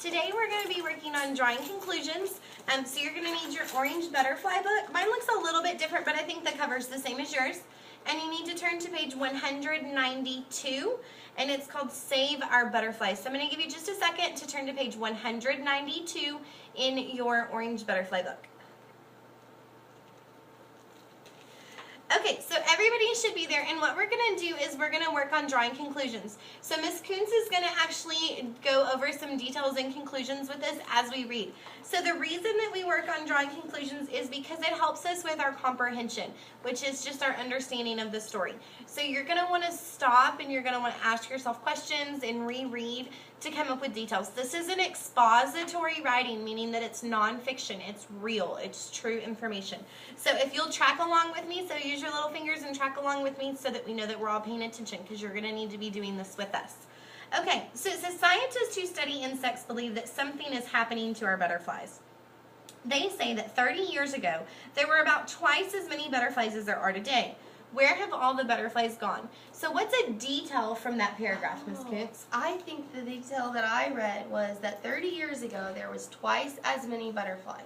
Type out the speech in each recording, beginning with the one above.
Today we're going to be working on drawing conclusions. So you're going to need your orange butterfly book. Mine looks a little bit different, but I think the cover's the same as yours. And you need to turn to page 192, and it's called Save Our Butterflies. So I'm going to give you just a second to turn to page 192 in your orange butterfly book. Okay, so everybody should be there, and what we're going to do is we're going to work on drawing conclusions. So Ms. Kuntz is going to actually go over some details and conclusions with us as we read. So the reason that we work on drawing conclusions is because it helps us with our comprehension, which is just our understanding of the story. So you're going to want to stop and you're going to want to ask yourself questions and reread to come up with details. This is an expository writing, meaning that it's nonfiction, it's real, it's true information. So if you'll track along with me, so use your little fingers and track along with me so that we know that we're all paying attention, because you're going to need to be doing this with us. Okay, so it says scientists who study insects believe that something is happening to our butterflies. They say that 30 years ago, there were about twice as many butterflies as there are today. Where have all the butterflies gone? So what's a detail from that paragraph, Ms. Kuntz? I think the detail that I read was that 30 years ago, there was twice as many butterflies.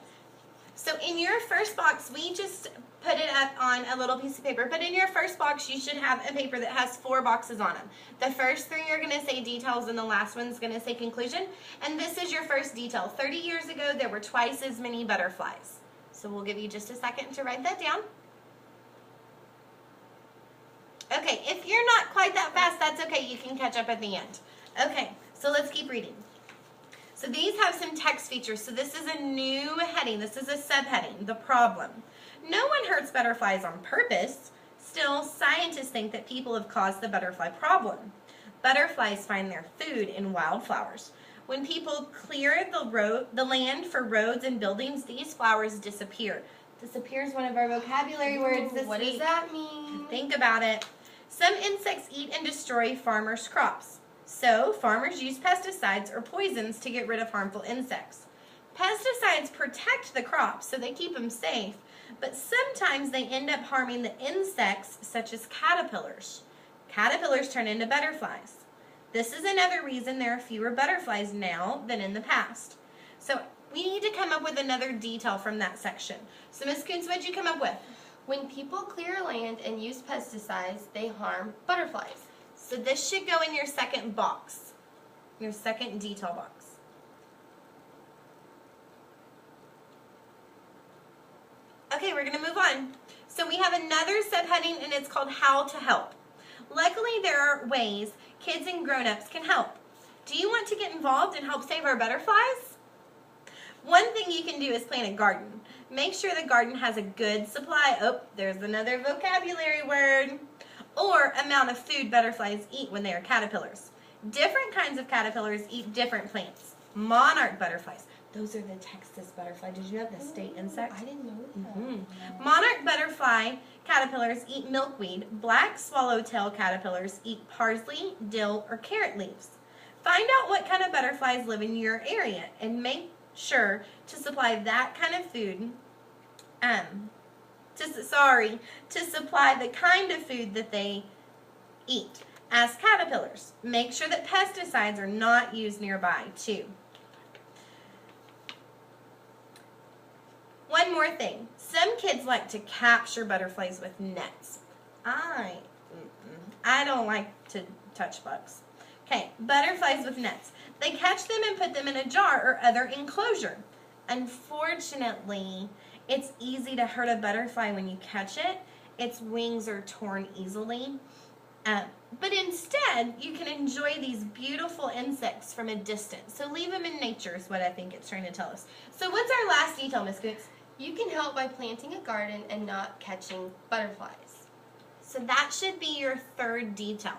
So in your first box, we just put it up on a little piece of paper, but in your first box, you should have a paper that has 4 boxes on them. The first 3 are going to say details, and the last one's going to say conclusion. And this is your first detail. 30 years ago, there were twice as many butterflies. So we'll give you just a second to write that down. Okay, if you're not quite that fast, that's okay. You can catch up at the end. Okay, so let's keep reading. So these have some text features. So this is a new heading. This is a subheading, the problem. No one hurts butterflies on purpose. Still, scientists think that people have caused the butterfly problem. Butterflies find their food in wildflowers. When people clear the land for roads and buildings, these flowers disappear. Disappear is one of our vocabulary words this week. What does that mean? Think about it. Some insects eat and destroy farmers' crops. So, farmers use pesticides or poisons to get rid of harmful insects. Pesticides protect the crops, so they keep them safe, but sometimes they end up harming the insects, such as caterpillars. Caterpillars turn into butterflies. This is another reason there are fewer butterflies now than in the past. So, we need to come up with another detail from that section. So, Ms. Kuntz, what did you come up with? When people clear land and use pesticides, they harm butterflies. So this should go in your second box, your second detail box. Okay, we're going to move on. So we have another subheading, and it's called How to Help. Luckily, there are ways kids and grown-ups can help. Do you want to get involved and help save our butterflies? One thing you can do is plant a garden. Make sure the garden has a good supply. Oh, there's another vocabulary word. Or amount of food butterflies eat when they are caterpillars. Different kinds of caterpillars eat different plants. Monarch butterflies. Those are the Texas butterfly. Did you know the state insect? I didn't know that. Mm-hmm. Monarch butterfly caterpillars eat milkweed. Black swallowtail caterpillars eat parsley, dill, or carrot leaves. Find out what kind of butterflies live in your area and make sure to supply that kind of food. To supply the kind of food that they eat. As caterpillars, make sure that pesticides are not used nearby too. One more thing. Some kids like to capture butterflies with nets. I don't like to touch bugs. Okay, butterflies with nets. They catch them and put them in a jar or other enclosure. Unfortunately, it's easy to hurt a butterfly when you catch it. Its wings are torn easily. But instead, you can enjoy these beautiful insects from a distance. So leave them in nature is what I think it's trying to tell us. So what's our last detail, Ms. Kuntz? You can help by planting a garden and not catching butterflies. So that should be your third detail.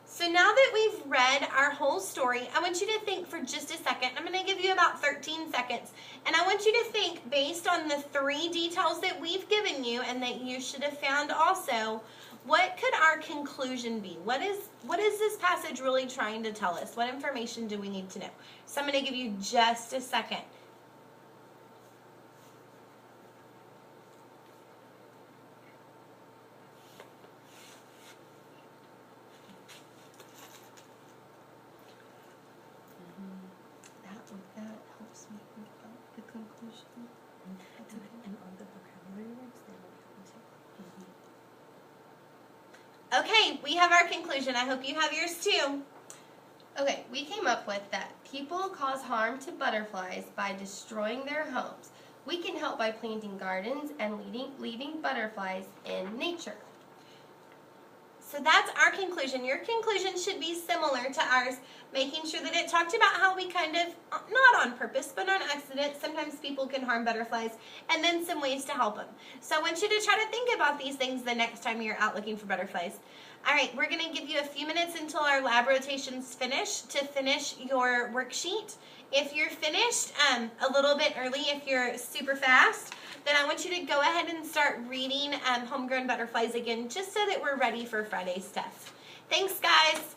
So now that we've read our whole story, I want you to think for just a second. I'm going to give you about 13 seconds. And I want you to think, based on the 3 details that we've given you and that you should have found also, what could our conclusion be? What is this passage really trying to tell us? What information do we need to know? So I'm going to give you just a second. Okay, we have our conclusion. I hope you have yours too. Okay, we came up with that people cause harm to butterflies by destroying their homes. We can help by planting gardens and leaving butterflies in nature. So that's our conclusion. Your conclusion should be similar to ours, making sure that it talked about how we kind of, not on purpose, but on accident, sometimes people can harm butterflies, and then some ways to help them. So I want you to try to think about these things the next time you're out looking for butterflies. All right, we're going to give you a few minutes until our lab rotations finish to finish your worksheet. If you're finished a little bit early, if you're super fast, then I want you to go ahead and start reading Homegrown Butterflies again, just so that we're ready for Friday's test. Thanks, guys.